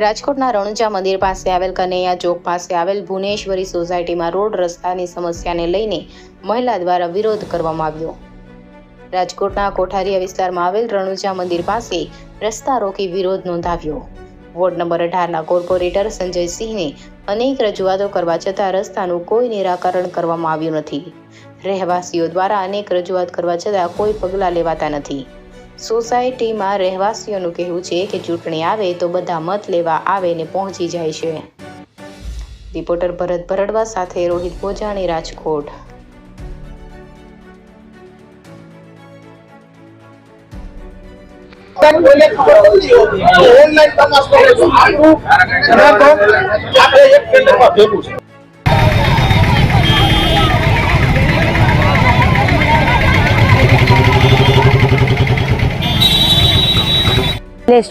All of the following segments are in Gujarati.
રાજકોટના રણુજા મંદિર પાસે આવેલ કનૈયા ચોક પાસે આવેલ ભુવનેશ્વરી સોસાયટીમાં રોડ રસ્તાની સમસ્યાને લઈને મહિલા દ્વારા વિરોધ કરવામાં આવ્યો। રાજકોટના કોઠારીયા વિસ્તારમાં આવેલ રણુજા મંદિર પાસે રસ્તા રોકી વિરોધ નોંધાવ્યો। વોર્ડ નંબર 18ના કોર્પોરેટર સંજયસિંહને અનેક રજૂઆતો કરવા છતાં રસ્તાનું કોઈ નિરાકરણ કરવામાં આવ્યું નથી। રહેવાસીઓ દ્વારા અનેક રજૂઆત કરવા છતાં કોઈ પગલાં લેવાતા નથી। સોસાયટીમાં રહેવાસીઓનું કહેવું છે કે ચૂંટણી આવે તો બધા મત લેવા આવે ને પહોંચી જાય છે। રિપોર્ટર ભરત ભરડવા સાથે રોહિત પોજાણી, રાજકોટ।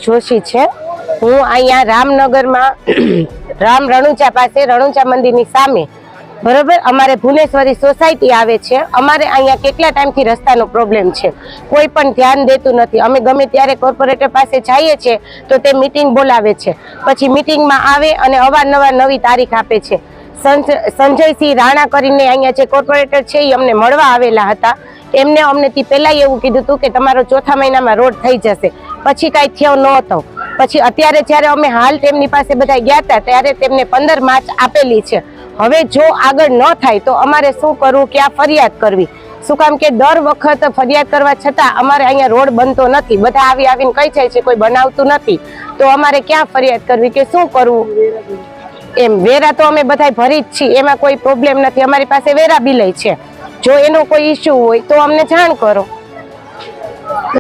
જોશી છે। હું અહીંયા રામનગરમાં રામ રણુજા પાસે રણુજા મંદિરની સામે બરોબર અમારે ભુવનેશ્વરી સોસાયટી આવે છે। અમારે અહીંયા કેટલા ટાઈમથી રસ્તાનો પ્રોબ્લેમ છે, કોઈ પણ ધ્યાન દેતું નથી। અમે ગમે ત્યારે કોર્પોરેટર પાસે જઈએ છીએ તો તે મીટિંગ બોલાવે છે, પછી મીટિંગમાં આવે અને અવારનવાર નવી તારીખ આપે છે। સંજયસિંહ રાણા કરીને અહીંયા જે કોર્પોરેટર છે એ અમને મળવા આવેલા હતા। એમને અમને તે પહેલા એવું કીધું હતું કે તમારો ચોથા મહિનામાં રોડ થઈ જશે, પછી કાંઈ થયો નહોતો। પછી અત્યારે જ્યારે અમે હાલ તેમની પાસે બધા ગયા હતા ત્યારે તેમને 15 માર્ચ આપેલી છે। હવે જો આગળ ન થાય તો અમારે શું કરવું, ક્યાં ફરિયાદ કરવી? શું કામ કે દર વખત ફરિયાદ કરવા છતાં અમારે અહીંયા રોડ બનતો નથી। બધા આવીને કહી જાય છે કોઈ બનાવતું નથી, તો અમારે ક્યાં ફરિયાદ કરવી કે શું કરવું એમ? વેરા તો અમે બધા ભરી જ છીએ, એમાં કોઈ પ્રોબ્લેમ નથી। અમારી પાસે વેરા બિલ છે, જો એનો કોઈ ઇસ્યુ હોય તો અમને જાણ કરો।